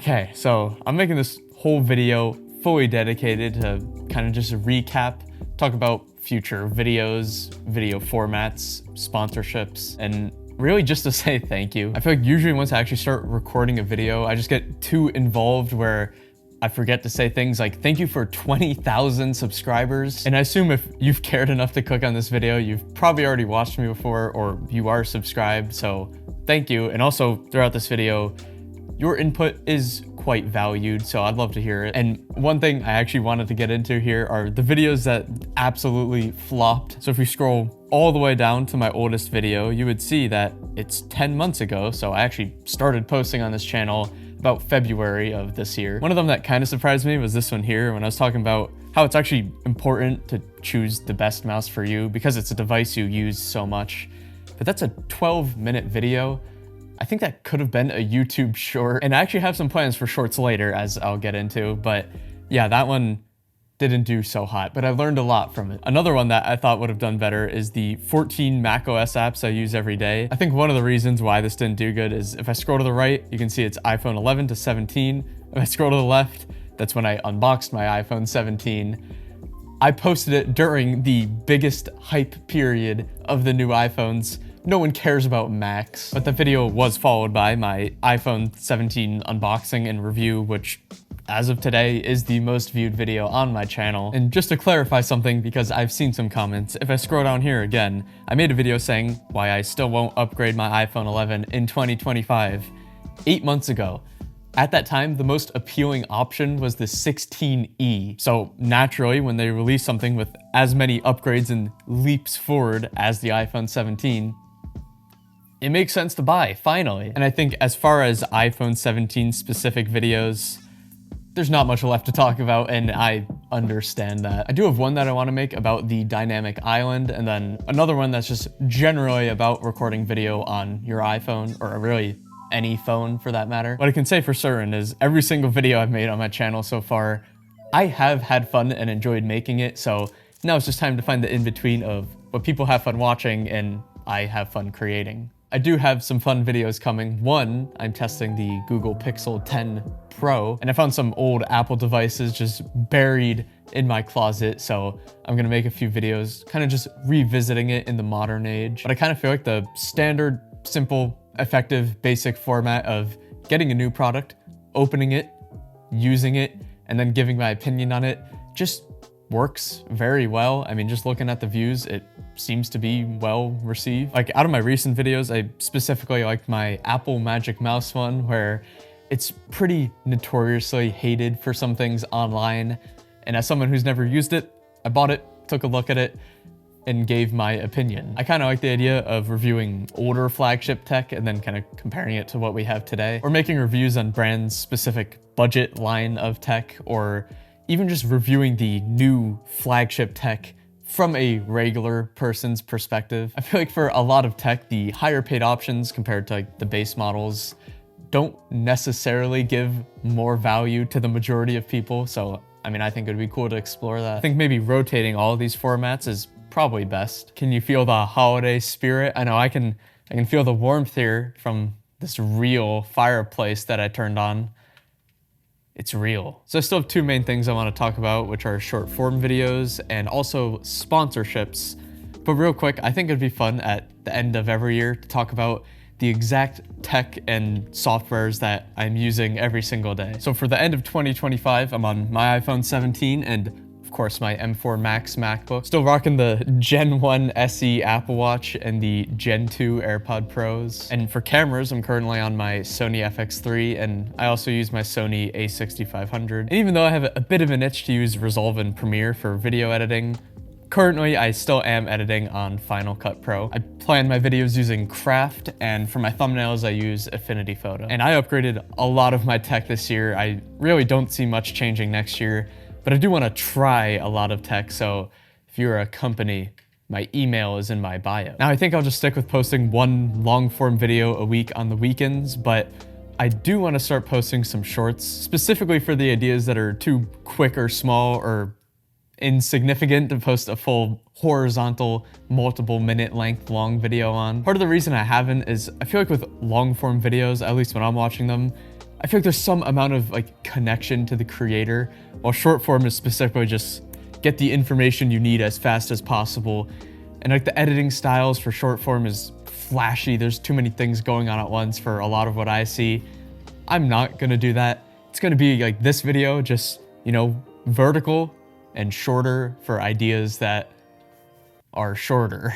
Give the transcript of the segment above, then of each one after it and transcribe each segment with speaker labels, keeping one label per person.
Speaker 1: Okay, so I'm making this whole video fully dedicated to kind of just recap, talk about future videos, video formats, sponsorships, and really just to say thank you. I feel like usually once I actually start recording a video, I just get too involved where I forget to say things like, thank you for 20,000 subscribers. And I assume if you've cared enough to click on this video, you've probably already watched me before or you are subscribed, so thank you. And also throughout this video, your input is quite valued, so I'd love to hear it. And one thing I actually wanted to get into here are the videos that absolutely flopped. So if we scroll all the way down to my oldest video, you would see that it's 10 months ago. So I actually started posting on this channel about February of this year. One of them that kind of surprised me was this one here when I was talking about how it's actually important to choose the best mouse for you because it's a device you use so much. But that's a 12-minute video. I think that could have been a YouTube short, and I actually have some plans for shorts later, as I'll get into, but yeah, that one didn't do so hot, but I learned a lot from it. Another one that I thought would have done better is the 14 macOS apps I use every day. I think one of the reasons why this didn't do good is if I scroll to the right, you can see it's iPhone 11 to 17. If I scroll to the left, that's when I unboxed my iPhone 17. I posted it during the biggest hype period of the new iPhones. No one cares about Macs, but the video was followed by my iPhone 17 unboxing and review, which as of today is the most viewed video on my channel. And just to clarify something, because I've seen some comments, if I scroll down here again, I made a video saying why I still won't upgrade my iPhone 11 in 2025, 8 months ago. At that time, the most appealing option was the 16E. So naturally, when they release something with as many upgrades and leaps forward as the iPhone 17, it makes sense to buy, finally. And I think as far as iPhone 17 specific videos, there's not much left to talk about, and I understand that. I do have one that I want to make about the dynamic island, and then another one that's just generally about recording video on your iPhone, or really any phone for that matter. What I can say for certain is every single video I've made on my channel so far, I have had fun and enjoyed making it, so now it's just time to find the in-between of what people have fun watching and I have fun creating. I do have some fun videos coming. One, I'm testing the Google Pixel 10 Pro, and I found some old Apple devices just buried in my closet, so I'm gonna make a few videos kind of just revisiting it in the modern age. But I kind of feel like the standard, simple, effective, basic format of getting a new product, opening it, using it, and then giving my opinion on it just works very well. I mean, just looking at the views, it seems to be well received. Like out of my recent videos, I specifically liked my Apple Magic Mouse one where it's pretty notoriously hated for some things online. And as someone who's never used it, I bought it, took a look at it, and gave my opinion. I kind of like the idea of reviewing older flagship tech and then kind of comparing it to what we have today, or making reviews on brands' specific budget line of tech, or even just reviewing the new flagship tech from a regular person's perspective. I feel like for a lot of tech, the higher paid options compared to like the base models don't necessarily give more value to the majority of people. So, I mean, I think it'd be cool to explore that. I think maybe rotating all of these formats is probably best. Can you feel the holiday spirit? I know I can feel the warmth here from this real fireplace that I turned on. It's real. So I still have two main things I want to talk about, which are short form videos and also sponsorships. But real quick, I think it'd be fun at the end of every year to talk about the exact tech and softwares that I'm using every single day. So for the end of 2025, I'm on my iPhone 17 and of course my M4 Max MacBook. Still rocking the Gen 1 SE Apple Watch and the Gen 2 AirPod Pros. And for cameras, I'm currently on my Sony FX3 and I also use my Sony a6500. And even though I have a bit of an itch to use Resolve and Premiere for video editing, currently I still am editing on Final Cut Pro. I plan my videos using Craft, and for my thumbnails I use Affinity Photo. And I upgraded a lot of my tech this year. I really don't see much changing next year, but I do want to try a lot of tech, so if you're a company, my email is in my bio. Now I think I'll just stick with posting one long form video a week on the weekends, but I do want to start posting some shorts, specifically for the ideas that are too quick or small or insignificant to post a full horizontal multiple minute length long video on. Part of the reason I haven't is I feel like with long form videos, at least when I'm watching them, I feel like there's some amount of like connection to the creator, while short form is specifically just get the information you need as fast as possible. And like the editing styles for short form is flashy. There's too many things going on at once for a lot of what I see. I'm not gonna do that. It's gonna be like this video, just, you know, vertical and shorter for ideas that are shorter.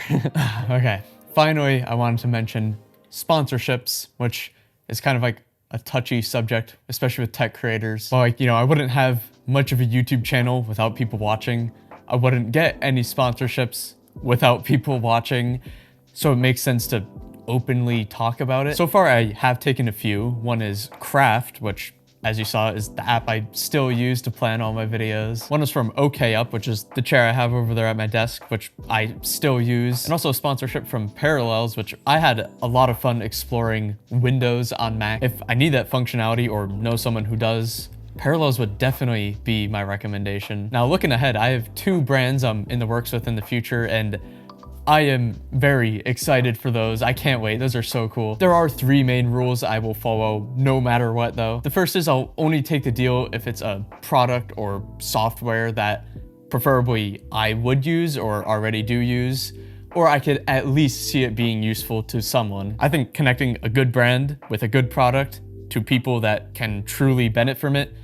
Speaker 1: Okay, finally, I wanted to mention sponsorships, which is kind of like a touchy subject, especially with tech creators. But like, you know, I wouldn't have much of a YouTube channel without people watching. I wouldn't get any sponsorships without people watching. So it makes sense to openly talk about it. So far, I have taken a few. One is Craft, which, as you saw, is the app I still use to plan all my videos. One is from OK Up, which is the chair I have over there at my desk, which I still use. And also a sponsorship from Parallels, which I had a lot of fun exploring Windows on Mac. If I need that functionality or know someone who does, Parallels would definitely be my recommendation. Now, looking ahead, I have 2 brands I'm in the works with in the future, and I am very excited for those. I can't wait. Those are so cool. There are 3 main rules I will follow no matter what though. The first is I'll only take the deal if it's a product or software that preferably I would use or already do use, or I could at least see it being useful to someone. I think connecting a good brand with a good product to people that can truly benefit from it,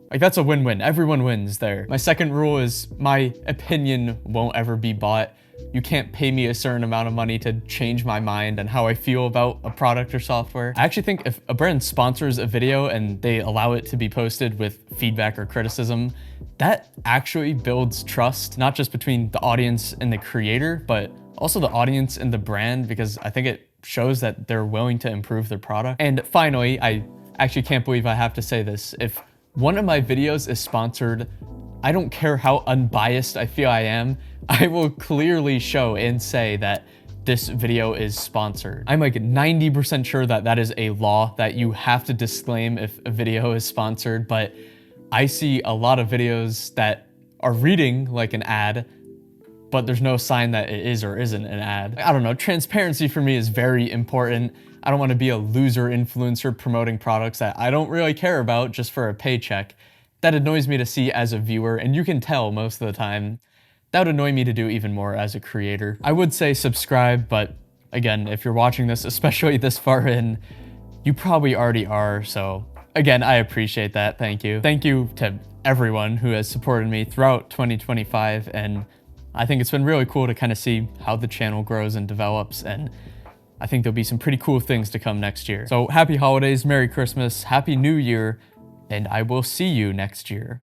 Speaker 1: like that's a win-win. Everyone wins there. My second rule is my opinion won't ever be bought. You can't pay me a certain amount of money to change my mind and how I feel about a product or software. I actually think if a brand sponsors a video and they allow it to be posted with feedback or criticism, that actually builds trust, not just between the audience and the creator, but also the audience and the brand, because I think it shows that they're willing to improve their product. And finally, I actually can't believe I have to say this. If one of my videos is sponsored, I don't care how unbiased I feel I am, I will clearly show and say that this video is sponsored. I'm like 90% sure that that is a law that you have to disclaim if a video is sponsored, but I see a lot of videos that are reading like an ad, but there's no sign that it is or isn't an ad. I don't know, transparency for me is very important. I don't want to be a loser influencer promoting products that I don't really care about just for a paycheck. That annoys me to see as a viewer, and you can tell most of the time. That would annoy me to do even more as a creator. I would say subscribe, but again, if you're watching this, especially this far in, you probably already are, so again, I appreciate that, thank you. Thank you to everyone who has supported me throughout 2025, and I think it's been really cool to kind of see how the channel grows and develops, and I think there'll be some pretty cool things to come next year. So happy holidays, Merry Christmas, Happy New Year, and I will see you next year.